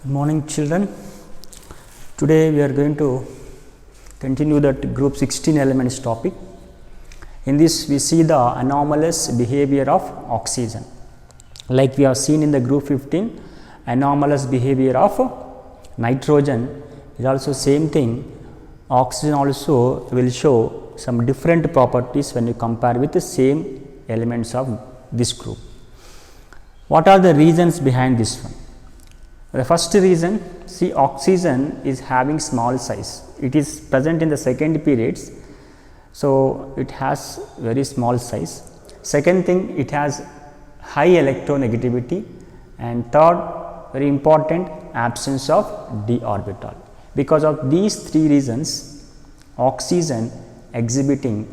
Good morning, children. Today we are going to continue that group 16 elements topic. In this we see the anomalous behavior of oxygen. Like we have seen in the group 15, anomalous behavior of nitrogen is also same thing. Oxygen also will show some different properties when you compare with the same elements of this group. What are the reasons behind this one? The first reason, see, oxygen is having small size. It is present in the second periods, so it has very small size. Second thing, it has high electronegativity, and third, very important, absence of d orbital. Because of these three reasons, oxygen exhibiting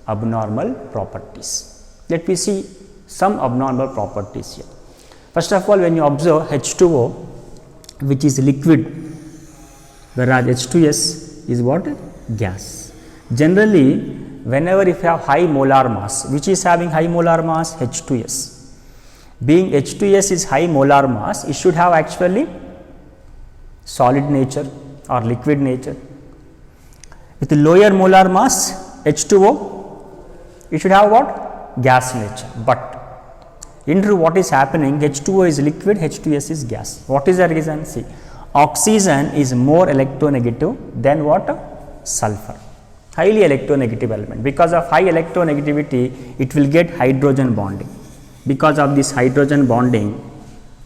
abnormal properties. Let me see some abnormal properties here. First of all, when you observe H2O, which is liquid, whereas H2S is what? Gas. Generally, whenever if you have high molar mass, which is having high molar mass? H2S. Being H2S is high molar mass, it should have actually solid nature or liquid nature. With lower molar mass, H2O, it should have what? Gas nature. But in truth, what is happening? H2O is liquid, H2S is gas. What is the reason? See, oxygen is more electronegative than what? Sulfur. Highly electronegative element. Because of high electronegativity, it will get hydrogen bonding. Because of this hydrogen bonding,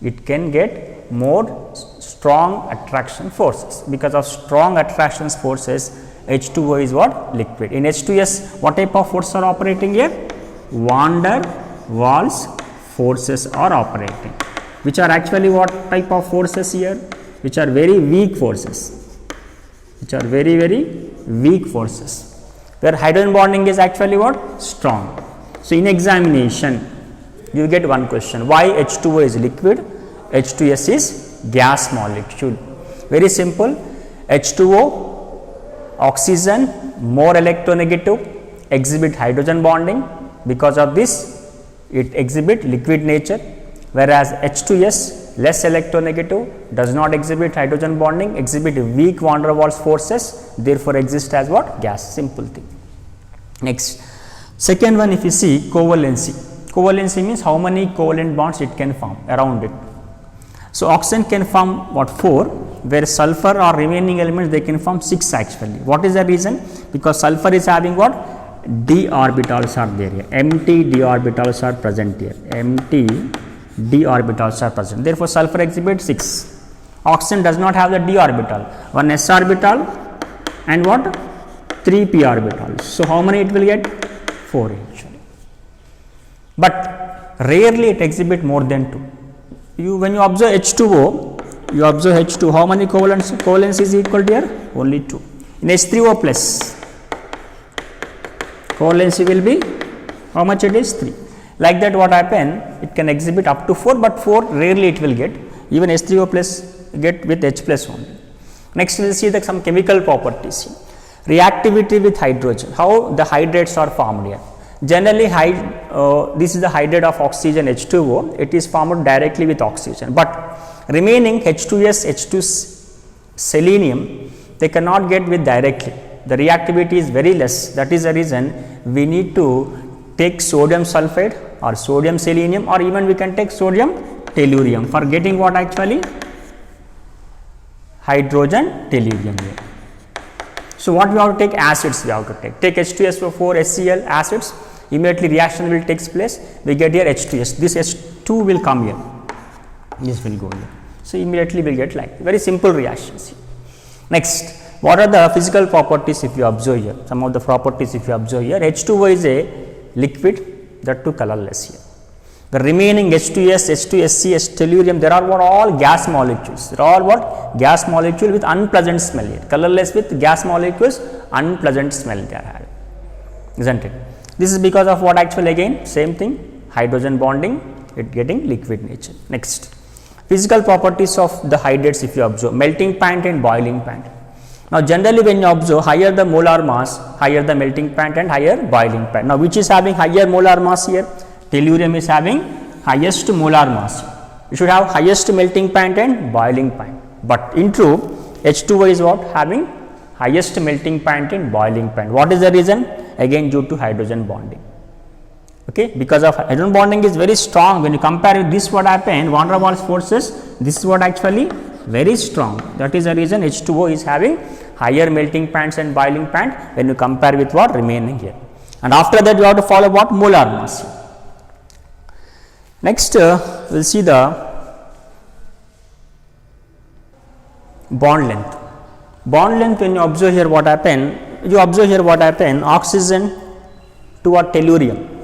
it can get more strong attraction forces. Because of strong attraction forces, H2O is what? Liquid. In H2S, what type of forces are operating here? Van der Waals forces are operating, which are actually what type of forces here? Which are very weak forces, which are very weak forces, where hydrogen bonding is actually what? Strong. So, in examination, you get one question, why H2O is liquid, H2S is gas molecule? Very simple, H2O, oxygen, more electronegative, exhibit hydrogen bonding. Because of this, it exhibit liquid nature, whereas H2S less electronegative, does not exhibit hydrogen bonding, exhibit weak van der Waals forces, therefore exist as what? Gas. Simple thing. Next, second one, if you see covalency. Covalency means how many covalent bonds it can form around it. So, oxygen can form what? 4, where sulfur or remaining elements they can form 6 actually. What is the reason? Because sulfur is having what? D orbitals are there here, empty d orbitals are present here, empty d orbitals are present, therefore sulfur exhibits 6. Oxygen does not have the d orbital, one s orbital and what? 3 p orbitals. So, how many it will get? 4 actually, but rarely it exhibit more than 2. When you observe H2O, you observe H2, how many covalence is equal to here? Only 2. In H3O plus, covalency will be how much it is? 3. Like that, what happen? It can exhibit up to 4, but 4 rarely it will get. Even H3O plus get with H plus only. Next, we will see some chemical properties. Reactivity with hydrogen. How the hydrates are formed here? Generally, this is the hydrate of oxygen H2O. It is formed directly with oxygen, but remaining H2S, H2 selenium, they cannot get with directly. The reactivity is very less. That is the reason we need to take sodium sulfate or sodium selenium, or even we can take sodium tellurium for getting what actually? Hydrogen tellurium here. So, what we have to take? Acids we have to take. Take H2SO4 HCl acids, immediately reaction will take place. We get here H2S. This H2 will come here. This will go here. So, immediately we will get like very simple reactions. Next, what are the physical properties if you observe here? Some of the properties if you observe here, H2O is a liquid, that too colorless here. The remaining H2S, H2SC, H tellurium, there are what? All gas molecules. They are all what? Gas molecule with unpleasant smell here. Colorless with gas molecules, unpleasant smell they are having, isn't it? This is because of what actually? Again, same thing, hydrogen bonding, it getting liquid nature. Next, physical properties of the hydrates if you observe, melting point and boiling point. Now, generally when you observe, higher the molar mass, higher the melting point and higher boiling point. Now, which is having higher molar mass here? Tellurium is having highest molar mass. You should have highest melting point and boiling point. but in true H2O is what? Having highest melting point in boiling point. What is the reason? Again due to hydrogen bonding. Okay, because of hydrogen bonding is very strong. When you compare with this, what happened? Van der Waals forces, this is what actually very strong. That is the reason H2O is having higher melting points and boiling point when you compare with what remaining here. And after that, you have to follow what? Molar mass. Next, we will see the bond length. Bond length, when you observe here what happened, oxygen to a tellurium.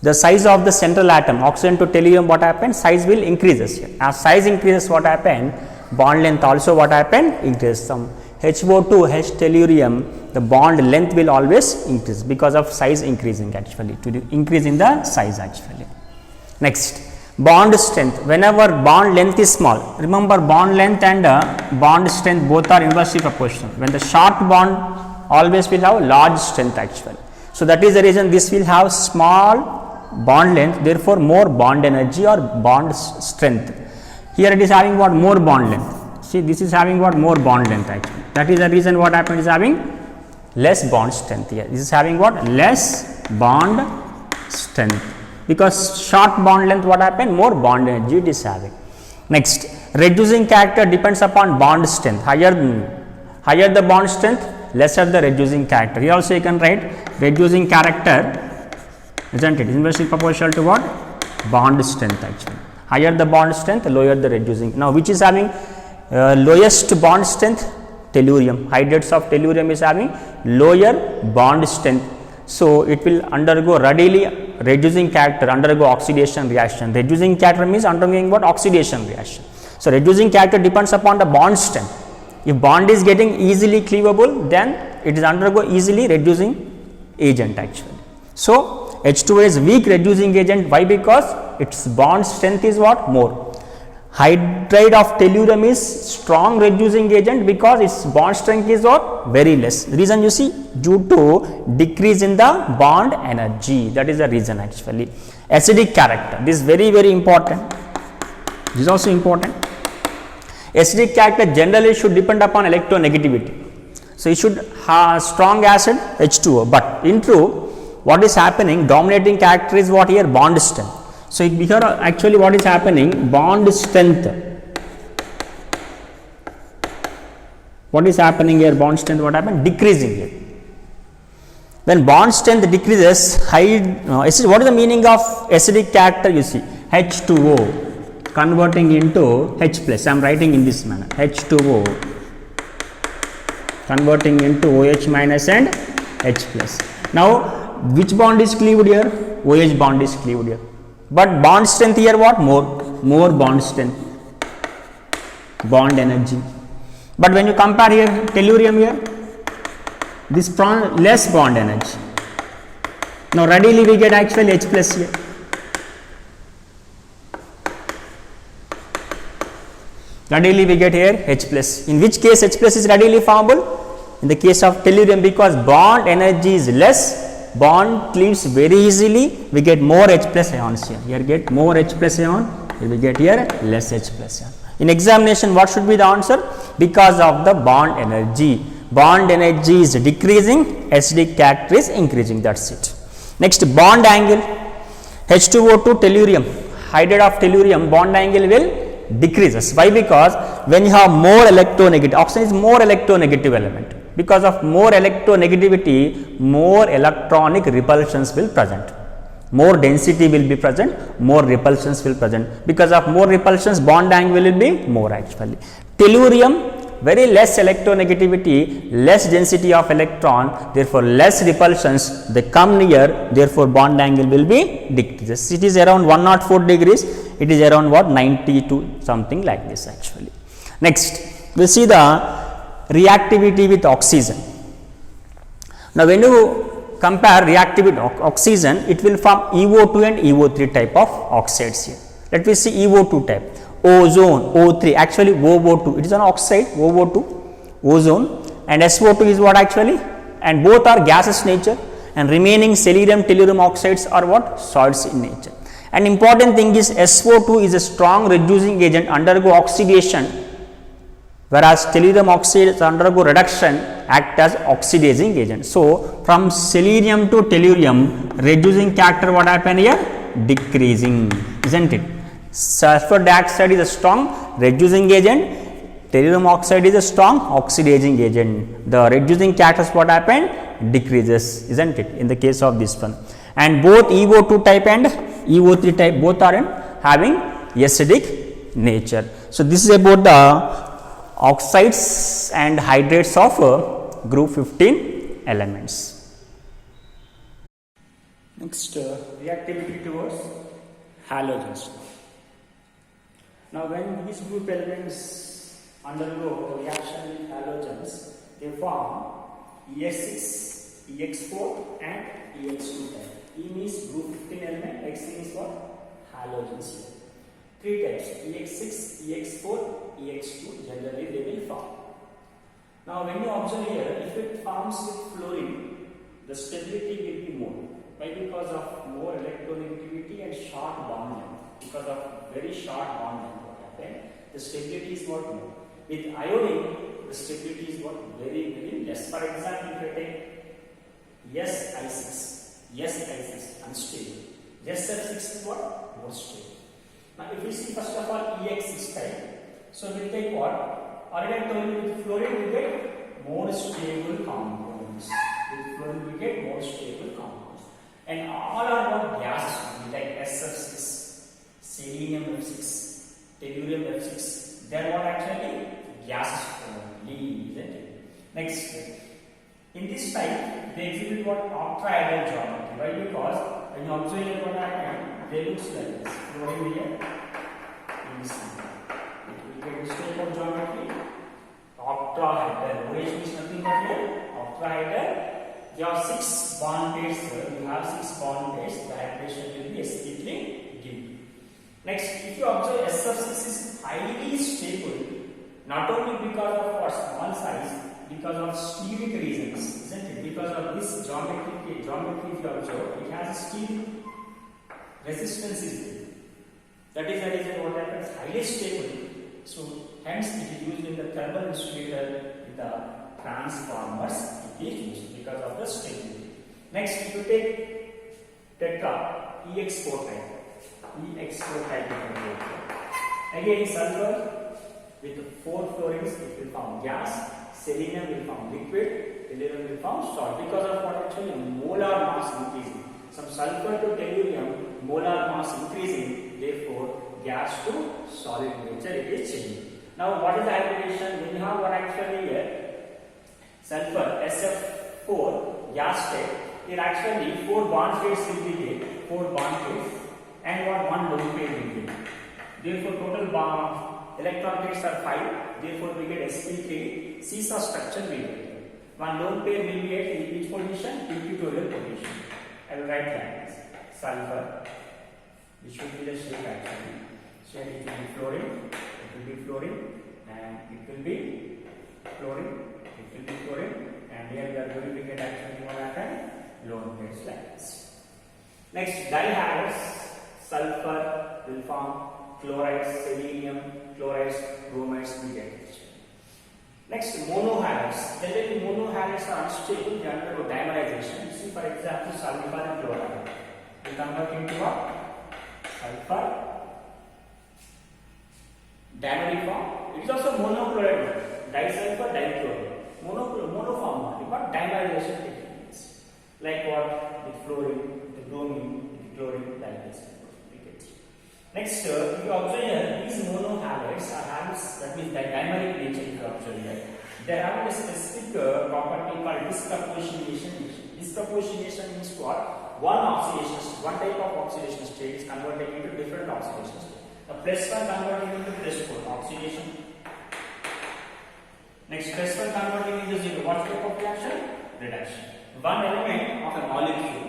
The size of the central atom, oxygen to tellurium, what happened? Size will increases here. As size increases, what happened? Bond length also what happened? Increases. Some HO2, H tellurium, the bond length will always increase because of size increasing actually, to the increase in the size actually. Next, bond strength. Whenever bond length is small, remember bond length and bond strength both are inversely proportional. When the short bond always will have large strength actually. So that is the reason this will have small bond length, therefore more bond energy or bond strength. Here it is having what? More bond length. See, this is having what? More bond length actually. That is the reason what happened is having less bond strength here. This is having what? Less bond strength. Because short bond length, what happened? More bond energy it is having. Next, reducing character depends upon bond strength. Higher the bond strength, lesser the reducing character. Here also you can write reducing character, isn't it? Inversely proportional to what? Bond strength actually. Higher the bond strength, lower the reducing. Now, which is having lowest bond strength? Tellurium. Hydrates of tellurium is having lower bond strength. So, it will undergo readily reducing character, undergo oxidation reaction. Reducing character means undergoing what? Oxidation reaction. So, reducing character depends upon the bond strength. If bond is getting easily cleavable, then it is undergo easily reducing agent actually. So, H2O is weak reducing agent. Why? Because its bond strength is what? More. Hydride of tellurium is strong reducing agent because its bond strength is what? Very less. Reason you see, due to decrease in the bond energy. That is the reason actually. Acidic character, this is very important. This is also important. Acidic character generally should depend upon electronegativity. So, it should have strong acid H2O, but in true what is happening, dominating character is what here? Bond strength. So, here actually what is happening? Bond strength. What is happening here? Bond strength, what happened? Decreasing here. When bond strength decreases, what is the meaning of acidic character? You see, H2O converting into H plus. I am writing in this manner. H2O converting into OH minus and H plus. Now, which bond is cleaved here? OH bond is cleaved here. But bond strength here what? More bond strength, bond energy. But when you compare here tellurium here, this less bond energy. Now readily we get actually H plus here. Readily we get here H plus. In which case H plus is readily formable? In the case of tellurium, because bond energy is less, bond cleaves very easily, we get more H plus ions here. Here get more H plus ion, here we get here less H plus ion. In examination, what should be the answer? Because of the bond energy. Bond energy is decreasing, acidic character is increasing, that's it. Next, bond angle. H2O to tellurium, hydride of tellurium, bond angle will decreases. Why? Because when you have more electronegative, oxygen is more electronegative element. Because of more electronegativity, more electronic repulsions will present. More density will be present, more repulsions will present. Because of more repulsions, bond angle will be more actually. Tellurium, very less electronegativity, less density of electron, therefore less repulsions, they come near, therefore bond angle will be decreases. It is around 104 degrees, it is around what? 92 something like this actually. Next, we will see the reactivity with oxygen. Now, when you compare reactivity with oxygen, it will form EO2 and EO3 type of oxides here. Let us see EO2 type. Ozone, O3, actually OO2, it is an oxide, OO2, ozone, and SO2 is what actually? And both are gaseous nature, and remaining selenium, tellurium oxides are what? Solids in nature. And important thing is SO2 is a strong reducing agent, undergo oxidation whereas tellurium oxides undergo reduction act as oxidizing agent. So, from selenium to tellurium, reducing character what happen here? Decreasing, isn't it? Sulfur dioxide is a strong reducing agent, tellurium oxide is a strong oxidizing agent. The reducing characters what happened? Decreases, isn't it, in the case of this one. And both EO2 type and EO3 type both are having acidic nature. So, this is about the oxides and hydrates of group 15 elements. Next, reactivity towards halogens. Now, when these group elements undergo reaction with halogens, they form EX6, EX4 and EX2 type. E means group 15 element, X means what? Halogens here. Three types, EX6, EX4, EX2, generally they will form. Now when you observe here, if it forms with fluorine, the stability will be more. Why? Because of more electronegativity and short bond length. Because of very short bond length, what happened? The stability is what more. With iodine, the stability is what? Very, very less. For example, if I take Si6 unstable. SF6 is what? More stable. Now, if we see first of all EX6 type, so we will take what? Already I told you with fluorine we get more stable compounds. With fluorine we get more stable compounds. And all are what gases, like SF6, selenium F6, tellurium F6. They are what actually gases only, isn't it? Next, in this type, they exhibit what octahedral geometry. Why? Because when you observe here what happened, they look like this. Fluorine here, this it will get this type of geometry. Octahedral. OH means nothing but here octahedral. You have 6 bond pairs here. You have 6 bond pairs. The hydration will be acidically given. Next, if you observe SF6 is highly stable, not only because of our small size, because of steric reasons, isn't it? Because of this geometry if you observe, it has a steric resistance is there. That is the reason what happens, highly stable. So hence it is used in the thermal insulator, in the transformers, it is used because of the stability. Next, if you take tetra, EX4 type, again sulfur with 4 fluorines, it will form gas. Selenium will form liquid, tellurium will form salt because of what actually molar mass increasing. From sulfur to tellurium, molar mass increasing, therefore gas to solid nature it is changing. Now what is the hybridization? When you have what actually here, sulfur SF4 gas state, it actually 4 bond pairs will be there, 4 bond pairs and what 1 lone pair will be. Therefore total bond electron pairs are 5, therefore we get sp3, seesaw structure will be. 1 lone pair will be at which position? Equatorial position. I will write that sulfur, which should be the shape actually. So it will be fluorine, and it will be fluorine, and here we are going to get actually what happened? Lone pairs like this. Next, dihalides, sulfur will form chlorides, selenium, chlorides, bromides we get. Next, monohalides. Generally, monohalides are unstable, they undergo dimerization. You see, for example, sulfur and chloride. They convert into what? Sulfur, dimeric form. It is also monochloride, disulfur, dichloride. Monoform only, but dimerization techniques. Like what? With fluorine, with bromine, with chlorine, like this. Next, if you observe here, these monohalides are having, that means the dimeric nature if you observe here. They have a specific property called disproportionation. Disproportionation means what? One type of oxidation state is converted into different oxidation state. The +1 converting into +4, oxidation. Next, +1 converting into 0, what type of reaction? Reduction. One element of a molecule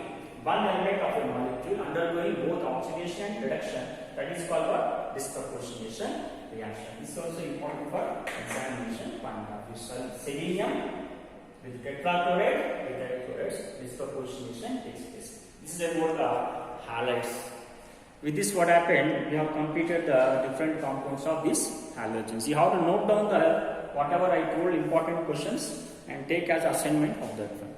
undergoing both oxidation and reduction, that is called what? Disproportionation reaction. This is also important for examination point of view. Selenium with tetrachloride, with dichlorides, disproportionation takes place. This is about the halides. With this, what happened? We have completed the different compounds of these halogens. You have to note down whatever I told important questions and take as assignment of that one.